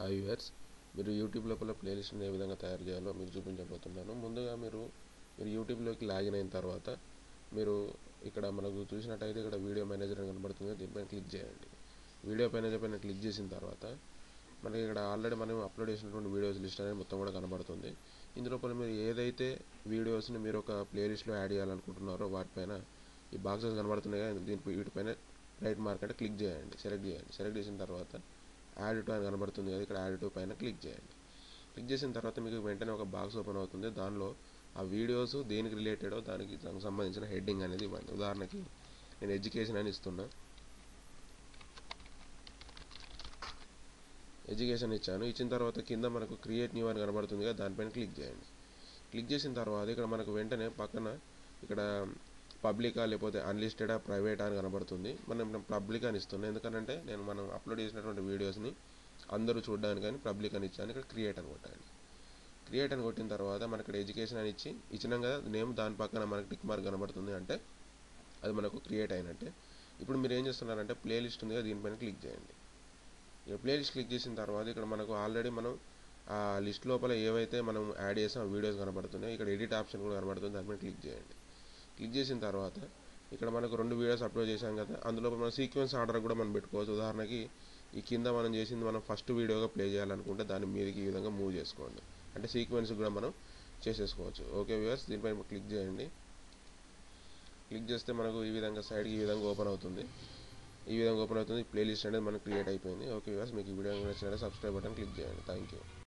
Hi viewers, మీరు YouTube లోపల ప్లేలిస్ట్ని ఏ విధంగా తయారు చేయాలో మీకు చూపించబోతున్నాను. ముందుగా మీరు యూట్యూబ్లోకి లాగిన్ అయిన తర్వాత మీరు ఇక్కడ మనకు చూసినట్టయితే ఇక్కడ వీడియో మేనేజర్ అని కనబడుతుంది. దీనిపైన క్లిక్ చేయండి. వీడియో మేనేజర్ పైన క్లిక్ చేసిన తర్వాత మనకి ఇక్కడ ఆల్రెడీ మనం అప్లోడ్ చేసినటువంటి వీడియోస్ లిస్ట్ అనేది మొత్తం కూడా కనబడుతుంది. ఇందులోపల మీరు ఏదైతే వీడియోస్ని మీరు ఒక ప్లేలిస్ట్లో యాడ్ చేయాలనుకుంటున్నారో వాటిపైన ఈ బాక్సెస్ కనబడుతున్నాయి కదా, వీటిపైన రైట్ మార్క్ అంటే క్లిక్ చేయండి, సెలెక్ట్ చేయండి. సెలెక్ట్ చేసిన తర్వాత యాడ్ టు అని కనబడుతుంది కదా, ఇక్కడ యాడ్ టు పైన క్లిక్ చేయండి. క్లిక్ చేసిన తర్వాత మీకు వెంటనే ఒక బాక్స్ ఓపెన్ అవుతుంది. దానిలో ఆ వీడియోస్ దేనికి రిలేటెడో దానికి సంబంధించిన హెడ్డింగ్ అనేది ఇవ్వండి. ఉదాహరణకి నేను ఎడ్యుకేషన్ అని ఇస్తున్నా. ఎడ్యుకేషన్ ఇచ్చాను. ఇచ్చిన తర్వాత కింద మనకు క్రియేట్ న్యూ అని కనబడుతుంది కదా, దానిపైన క్లిక్ చేయండి. క్లిక్ చేసిన తర్వాత ఇక్కడ మనకు వెంటనే పక్కన ఇక్కడ పబ్లికా లేకపోతే అన్లిస్టెడా ప్రైవేటా అని కనబడుతుంది. మనం పబ్లిక్ అని ఇస్తున్నాం, ఎందుకంటే మనం అప్లోడ్ చేసినటువంటి వీడియోస్ని అందరూ చూడడానికి కానీ పబ్లిక్ అని ఇచ్చాను. ఇక్కడ క్రియేట్ అని కొట్టండి. క్రియేట్ అని కొట్టిన తర్వాత మనకి ఇక్కడ ఎడ్యుకేషన్ అని ఇచ్చినాం కదా నేమ్, దాని పక్కన మనకి టిక్ మార్క్ కనబడుతుంది, అంటే అది మనకు క్రియేట్ అయినట్టే. ఇప్పుడు మీరు ఏం చేస్తున్నారంటే ప్లేలిస్ట్ ఉంది కదా, దీనిపైన క్లిక్ చేయండి. ఇక ప్లేలిస్ట్ క్లిక్ చేసిన తర్వాత ఇక్కడ మనకు ఆల్రెడీ మనం ఆ లిస్ట్ లోపల ఏవైతే మనం యాడ్ చేసాం ఆ వీడియోస్ కనబడుతున్నాయి. ఇక్కడ ఎడిట్ ఆప్షన్ కూడా కనబడుతుంది, దానిపైన క్లిక్ చేయండి. క్లిక్ చేసిన తర్వాత ఇక్కడ మనకు 2 వీడియోస్ అప్లోడ్ చేసాం కదా, అందులో మనం సీక్వెన్స్ ఆర్డర్ కూడా మనం పెట్టుకోవచ్చు. ఉదాహరణకి ఈ కింద మనం చేసింది మనం ఫస్ట్ వీడియోగా ప్లే చేయాలనుకుంటే దాని మీదకి ఈ విధంగా మూవ్ చేసుకోండి, అంటే సీక్వెన్స్ కూడా మనం చేసేసుకోవచ్చు. ఓకే వ్యూవర్స్, దీనిపైన క్లిక్ చేయండి. క్లిక్ చేస్తే మనకు ఈ విధంగా సైడ్కి ఈ విధంగా ఓపెన్ అవుతుంది. ప్లేలిస్ట్ అనేది మనకు క్రియేట్ అయిపోయింది. ఓకే వ్యూవర్స్, మీకు ఈ వీడియో నచ్చినట్లయితే సబ్స్క్రైబ్ బటన్ క్లిక్ చేయండి. Thank you.